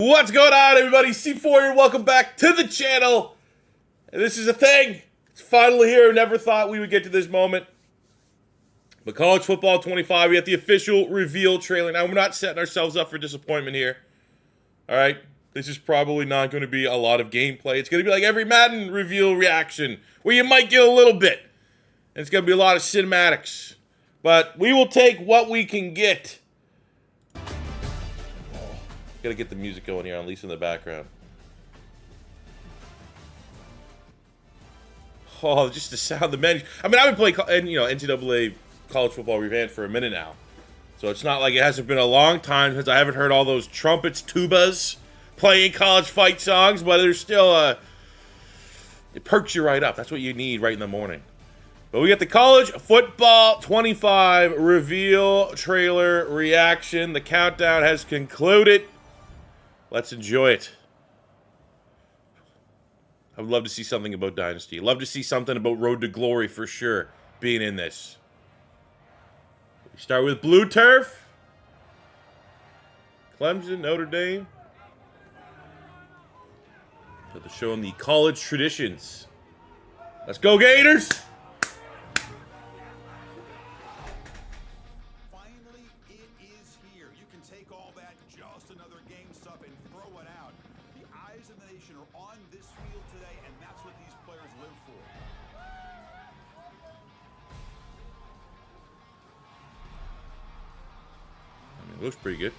What's going on, everybody? C4 here. Welcome back to the channel. And this is a thing. It's finally here. Never thought we would get to this moment. But College Football 25, we got the official reveal trailer. Now, we're not setting ourselves up for disappointment here. All right? This is probably not going to be a lot of gameplay. It's going to be like every Madden reveal reaction, where you might get a little bit. And it's going to be a lot of cinematics. But we will take what we can get. Gotta get the music going here, at least in the background. Oh, just the sound, the menu. I mean, I've been playing, NCAA college football revamped for a minute now, so it's not like it hasn't been a long time since I haven't heard all those trumpets, tubas, playing college fight songs. But there's still it perks you right up. That's what you need right in the morning. But we got the College Football 25 reveal trailer reaction. The countdown has concluded. Let's enjoy it. I would love to see something about Dynasty. Love to see something about Road to Glory for sure being in this. We start with Blue Turf. Clemson, Notre Dame. So they're showing the college traditions. Let's go, Gators! On this field today, and that's what these players live for. I mean, it looks pretty good.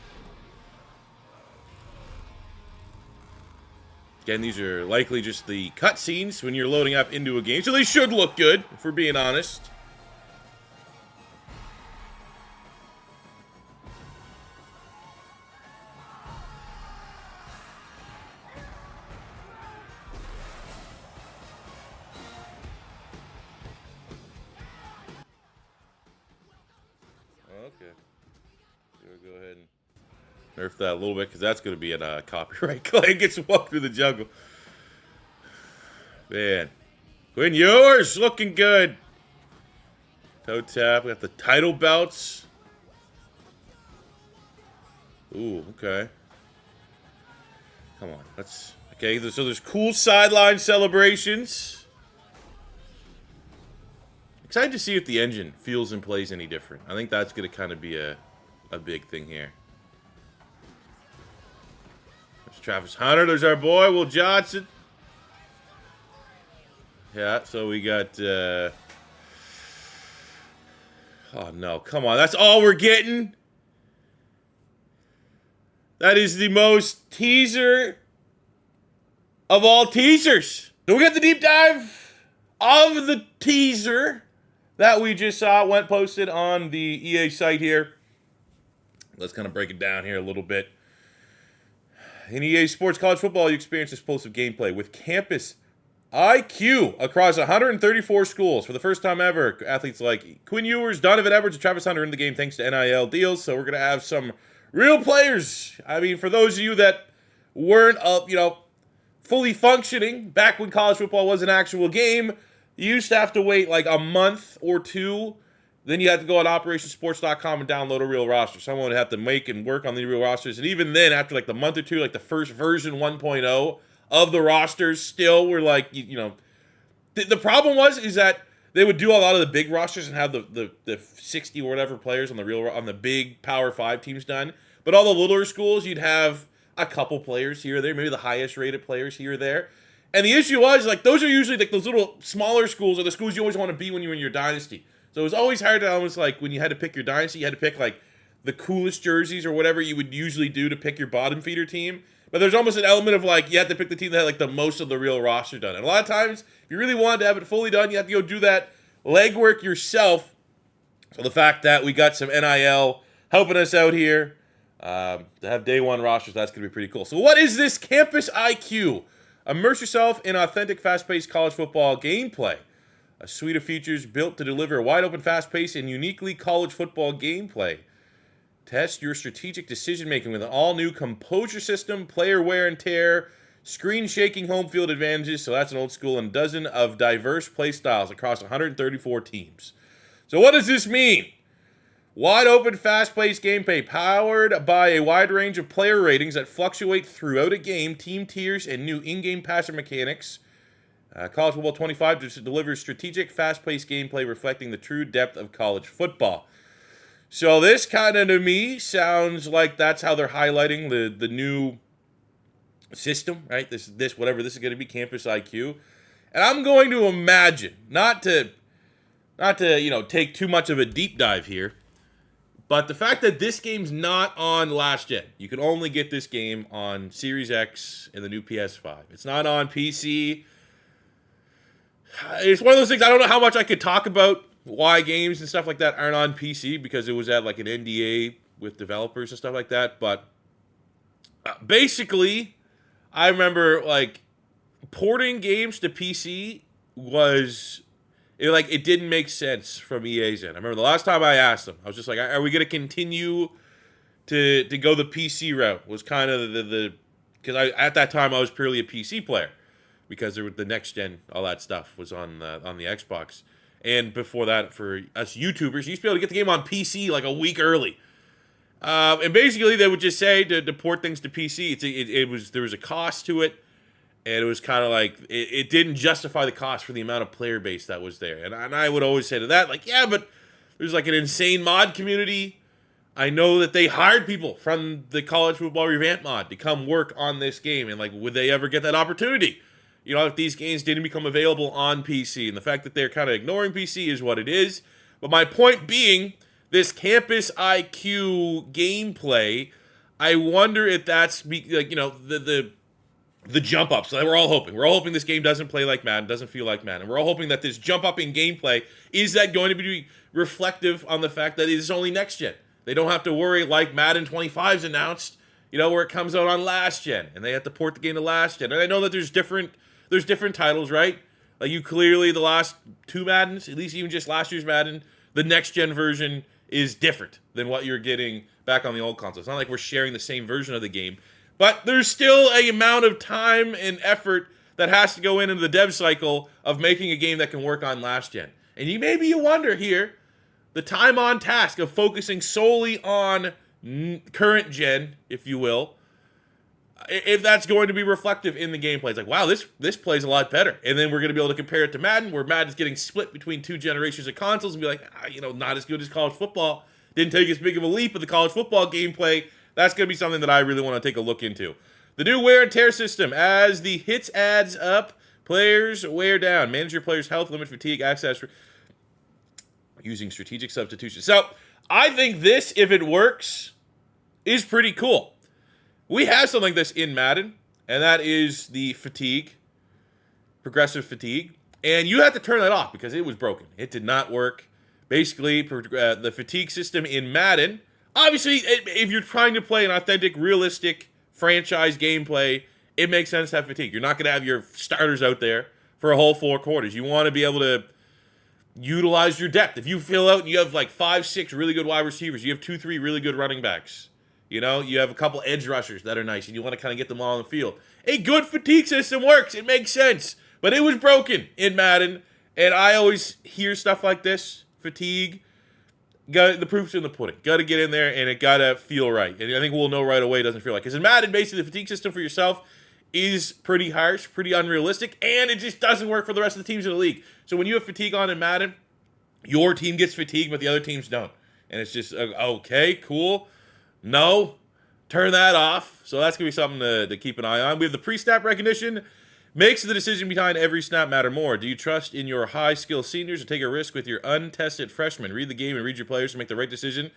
Again, these are likely just the cutscenes when you're loading up into a game, so they should look good, if we're being honest. Okay. Go ahead and nerf that a little bit, because that's going to be a copyright claim. Gets walked through the jungle. Man. Quinn Ewers looking good. Toe tap. We got the title belts. Ooh, okay. Come on. Let's. Okay, so there's cool sideline celebrations. Excited to see if the engine feels and plays any different. I think that's going to kind of be a big thing here. There's Travis Hunter. There's our boy, Will Johnson. Yeah, so we got... oh, no. Come on. That's all we're getting? That is the most teaser of all teasers. So we got the deep dive of the teaser that we just saw, went posted on the EA site here. Let's kind of break it down here a little bit. In EA Sports College Football, you experience explosive gameplay with campus IQ across 134 schools. For the first time ever, athletes like Quinn Ewers, Donovan Edwards, and Travis Hunter in the game thanks to NIL deals. So we're going to have some real players. I mean, for those of you that weren't, fully functioning back when college football was an actual game, you used to have to wait like a month or two. Then you had to go on operationsports.com and download a real roster. Someone would have to make and work on the real rosters. And even then, after like the month or two, like the first version 1.0 of the rosters still were like, the problem is that they would do a lot of the big rosters and have the 60 or whatever players on the big Power 5 teams done. But all the littler schools, you'd have a couple players here or there, maybe the highest rated players here or there. And the issue was, like, those are usually, like, those little smaller schools are the schools you always want to be when you're in your dynasty. So it was always hard to almost, like, when you had to pick your dynasty, you had to pick, like, the coolest jerseys or whatever you would usually do to pick your bottom feeder team. But there's almost an element of, like, you had to pick the team that had, like, the most of the real roster done. And a lot of times, if you really wanted to have it fully done, you have to go do that legwork yourself. So the fact that we got some NIL helping us out here to have day one rosters, that's going to be pretty cool. So what is this Campus IQ? Immerse yourself in authentic, fast-paced college football gameplay. A suite of features built to deliver wide-open, fast-paced, and uniquely college football gameplay. Test your strategic decision-making with an all-new composure system, player wear and tear, screen-shaking home field advantages, so that's an old school, and a dozen of diverse play styles across 134 teams. So what does this mean? Wide open, fast-paced gameplay powered by a wide range of player ratings that fluctuate throughout a game, team tiers, and new in-game passing mechanics. College Football 25 just delivers strategic, fast-paced gameplay reflecting the true depth of college football. So this kind of, to me, sounds like that's how they're highlighting the new system, right? This whatever this is going to be, Campus IQ. And I'm going to imagine, not to take too much of a deep dive here, but the fact that this game's not on last gen. You can only get this game on Series X and the new PS5. It's not on PC. It's one of those things I don't know how much I could talk about why games and stuff like that aren't on PC because it was at like an NDA with developers and stuff like that. But basically, I remember like porting games to PC was it didn't make sense from EA's end. I remember the last time I asked them, I was just like, "Are we going to continue to go the PC route?" Was kind of the because at that time I was purely a PC player because there was the next gen, all that stuff was on the Xbox. And before that, for us YouTubers, you used to be able to get the game on PC like a week early. And basically, they would just say to port things to PC, there was a cost to it, and it was kind of like it didn't justify the cost for the amount of player base that was there. And I would always say to that, like, yeah, but there's like an insane mod community. I know that they hired people from the College Football Revamp mod to come work on this game, and like, would they ever get that opportunity? You know, if these games didn't become available on PC, and the fact that they're kind of ignoring PC is what it is. But my point being, this Campus IQ gameplay, I wonder if that's the jump ups that we're all hoping. We're all hoping this game doesn't play like Madden, doesn't feel like Madden. We're all hoping that this jump up in gameplay, is that going to be reflective on the fact that it is only next gen? They don't have to worry like Madden 25's announced, where it comes out on last gen, and they have to port the game to last gen. And I know that there's different titles, right? Like you clearly, the last two Maddens, at least even just last year's Madden, the next gen version is different than what you're getting back on the old console. It's not like we're sharing the same version of the game. But there's still an amount of time and effort that has to go into the dev cycle of making a game that can work on last gen. And you wonder here, the time on task of focusing solely on current gen, if you will, if that's going to be reflective in the gameplay. It's like, wow, this plays a lot better. And then we're going to be able to compare it to Madden, where Madden's getting split between two generations of consoles and be like, not as good as college football. Didn't take as big of a leap of the college football gameplay. That's going to be something that I really want to take a look into. The new wear and tear system. As the hits adds up, players wear down. Manage your players' health, limit fatigue, access using strategic substitution. So, I think this, if it works, is pretty cool. We have something like this in Madden, and that is the fatigue, progressive fatigue. And you have to turn that off because it was broken. It did not work. Basically, the fatigue system in Madden, obviously, if you're trying to play an authentic, realistic franchise gameplay, it makes sense to have fatigue. You're not going to have your starters out there for a whole 4 quarters. You want to be able to utilize your depth. If you fill out and you have like 5-6 really good wide receivers, you have 2-3 really good running backs. You have a couple edge rushers that are nice, and you want to kind of get them all on the field. A good fatigue system works. It makes sense. But it was broken in Madden, and I always hear stuff like this. Fatigue. The proof's in the pudding. Got to get in there, and it got to feel right. And I think we'll know right away it doesn't feel right. Because in Madden, basically, the fatigue system for yourself is pretty harsh, pretty unrealistic, and it just doesn't work for the rest of the teams in the league. So when you have fatigue on in Madden, your team gets fatigue, but the other teams don't. And it's just, okay, cool. No, turn that off. So that's going to be something to keep an eye on. We have the pre-snap recognition. Makes the decision behind every snap matter more. Do you trust in your high-skill seniors or take a risk with your untested freshmen? Read the game and read your players to make the right decision.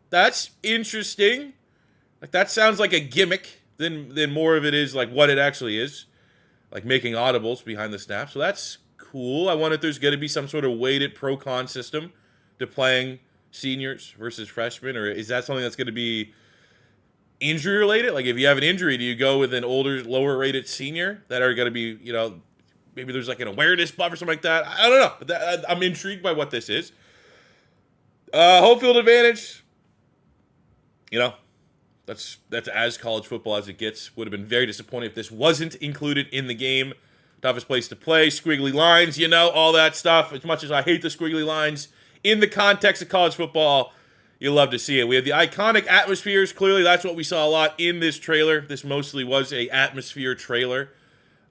That's interesting. Like, that sounds like a gimmick than more of it is like what it actually is. Like making audibles behind the snap. So that's cool. I wonder if there's going to be some sort of weighted pro-con system to playing seniors versus freshmen, or is that something that's going to be injury related? Like if you have an injury, do you go with an older, lower rated senior that are going to be, maybe there's like an awareness buff or something like that. I don't know, but I'm intrigued by what this is. Home field advantage, that's as college football as it gets. Would have been very disappointed if this wasn't included in the game. Toughest place to play, squiggly lines, all that stuff. As much as I hate the squiggly lines, in the context of college football, you love to see it. We have the iconic atmospheres. Clearly, that's what we saw a lot in this trailer. This mostly was a atmosphere trailer.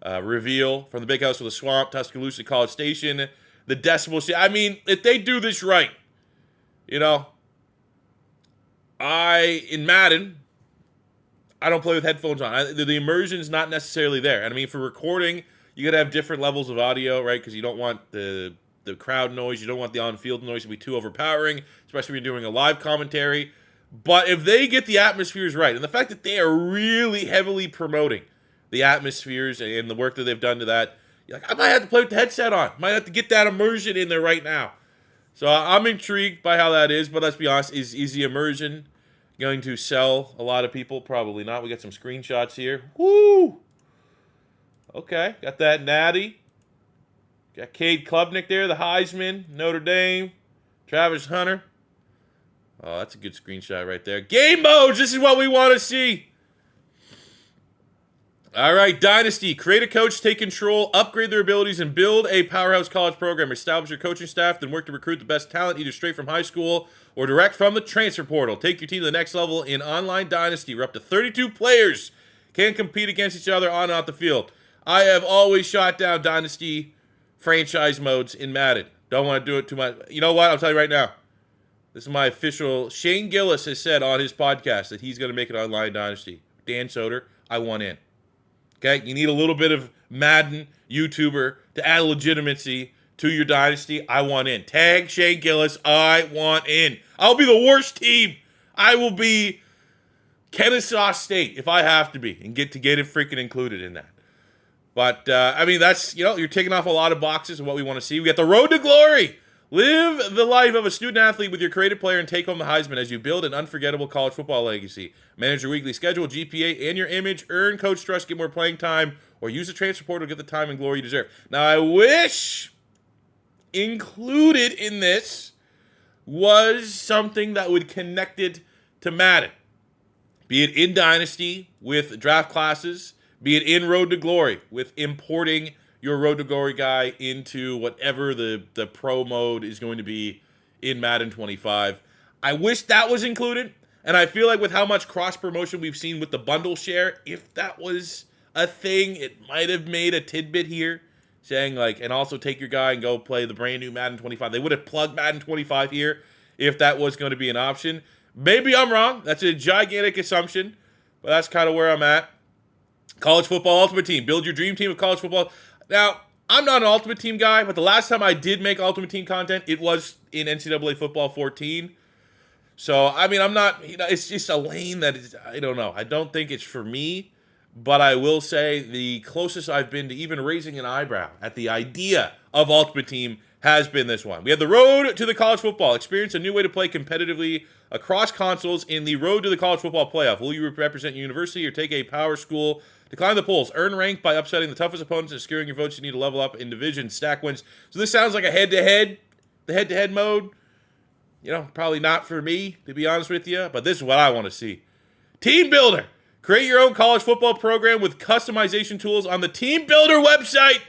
Reveal from the Big House with the Swamp, Tuscaloosa College Station, the Decibel. I mean, if they do this right, in Madden, I don't play with headphones on. The immersion's not necessarily there. And I mean, for recording, you got to have different levels of audio, right? Because you don't want the crowd noise. You don't want the on-field noise to be too overpowering, especially when you're doing a live commentary. But if they get the atmospheres right, and the fact that they are really heavily promoting the atmospheres and the work that they've done to that, you're like, I might have to play with the headset on. Might have to get that immersion in there right now. So I'm intrigued by how that is, but let's be honest, is the immersion going to sell a lot of people? Probably not. We got some screenshots here. Woo! Okay, got that Natty. Got Cade Klubnik there, the Heisman, Notre Dame, Travis Hunter. Oh, that's a good screenshot right there. Game modes, this is what we want to see. All right, Dynasty. Create a coach, take control, upgrade their abilities, and build a powerhouse college program. Establish your coaching staff, then work to recruit the best talent, either straight from high school or direct from the transfer portal. Take your team to the next level in online Dynasty, where up to 32 players can compete against each other on and off the field. I have always shot down Dynasty franchise modes in Madden. Don't want to do it too much. You know what? I'll tell you right now. This is my official. Shane Gillis has said on his podcast that he's going to make an online Dynasty. Dan Soder, I want in. Okay, you need a little bit of Madden YouTuber to add legitimacy to your Dynasty. I want in. Tag Shane Gillis, I want in. I'll be the worst team. I will be Kennesaw State if I have to be and get it freaking included in that. But, I mean, that's, you're taking off a lot of boxes of what we want to see. We got the road to glory. Live the life of a student athlete with your creative player and take home the Heisman as you build an unforgettable college football legacy. Manage your weekly schedule, GPA, and your image. Earn coach trust, get more playing time, or use the transfer portal to get the time and glory you deserve. Now, I wish included in this was something that would connect it to Madden. Be it in Dynasty with draft classes, be it in Road to Glory with importing your Road to Glory guy into whatever the pro mode is going to be in Madden 25. I wish that was included, and I feel like with how much cross-promotion we've seen with the bundle share, if that was a thing, it might have made a tidbit here saying, and also take your guy and go play the brand new Madden 25. They would have plugged Madden 25 here if that was going to be an option. Maybe I'm wrong. That's a gigantic assumption, but that's kind of where I'm at. College Football Ultimate Team. Build your dream team of college football. Now, I'm not an Ultimate Team guy, but the last time I did make Ultimate Team content, it was in NCAA Football 14. So, I mean, I'm not, it's just a lane that is, I don't know. I don't think it's for me, but I will say the closest I've been to even raising an eyebrow at the idea of Ultimate Team has been this one. We have the road to the college football. Experience a new way to play competitively across consoles in the road to the college football playoff. Will you represent your university or take a power school to climb the polls? Earn rank by upsetting the toughest opponents and securing your votes. You need to level up in division, stack wins. So this sounds like a head-to-head, the head-to-head mode. Probably not for me, to be honest with you, but this is what I want to see. Team Builder. Create your own college football program with customization tools on the Team Builder website.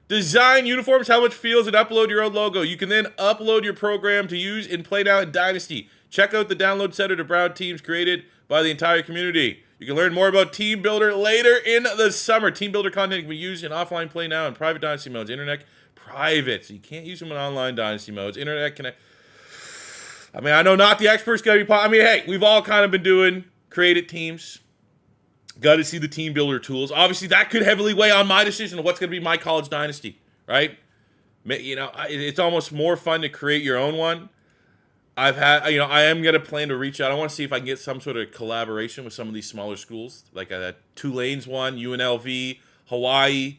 Design uniforms, helmets, fields, and upload your own logo. You can then upload your program to use in Play Now and Dynasty. Check out the download center to browse teams created by the entire community. You can learn more about Team Builder later in the summer. Team Builder content can be used in offline Play Now and private Dynasty modes. Internet private, so you can't use them in online Dynasty modes. Internet connect. I mean, I know not the experts got to be. I mean, hey, we've all kind of been doing created teams. Got to see the Team Builder tools. Obviously, that could heavily weigh on my decision of what's going to be my college Dynasty, right? It's almost more fun to create your own one. I am going to plan to reach out. I want to see if I can get some sort of collaboration with some of these smaller schools, like Tulane's one, UNLV, Hawaii,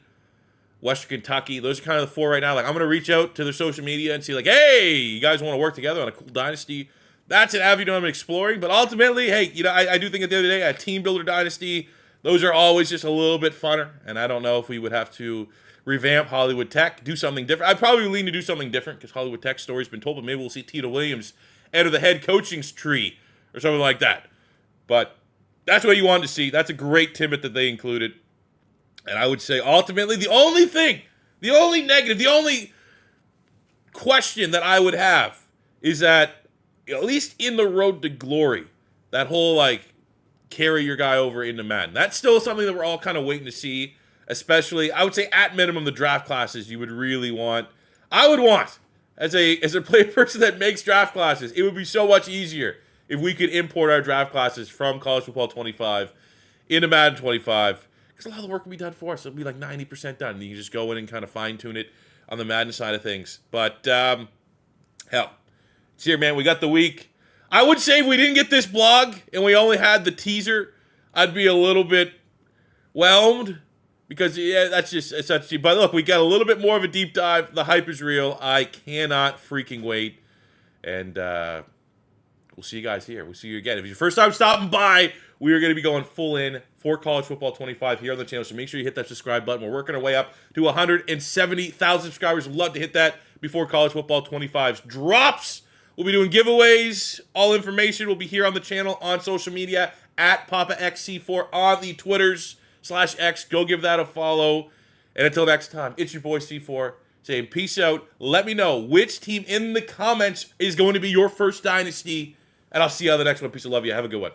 Western Kentucky. Those are kind of the four right now. I'm going to reach out to their social media and see, hey, you guys want to work together on a cool Dynasty? That's an avenue I'm exploring. But ultimately, hey, I do think at the end of the day, a Team Builder Dynasty, those are always just a little bit funner. And I don't know if we would have to revamp Hollywood Tech, do something different. I'd probably lean to do something different because Hollywood Tech's story's been told, but maybe we'll see Tito Williams enter the head coaching tree or something like that. But that's what you wanted to see. That's a great tidbit that they included. And I would say ultimately the only thing, the only negative, the only question that I would have is that at least in the road to glory, that whole like carry your guy over into Madden. That's still something that we're all kind of waiting to see. Especially, I would say at minimum the draft classes you would really want. I would want as a player person that makes draft classes. It would be so much easier if we could import our draft classes from College Football 25 into Madden 25. Because a lot of the work will be done for us. It'll be like 90% done. And you can just go in and kind of fine tune it on the Madden side of things. But hell, it's here, man. We got the week. I would say if we didn't get this blog and we only had the teaser, I'd be a little bit whelmed. Because, yeah, that's just, it's such, but look, we got a little bit more of a deep dive. The hype is real. I cannot freaking wait. And we'll see you guys here. We'll see you again. If it's your first time stopping by, we are going to be going full in for College Football 25 here on the channel. So make sure you hit that subscribe button. We're working our way up to 170,000 subscribers. We'd love to hit that before College Football 25's drops. We'll be doing giveaways. All information will be here on the channel, on social media, at PapaXC4 on the Twitters. /X, go give that a follow. And until next time, it's your boy C4 saying peace out. Let me know which team in the comments is going to be your first dynasty. And I'll see you on the next one. Peace and love you. Have a good one.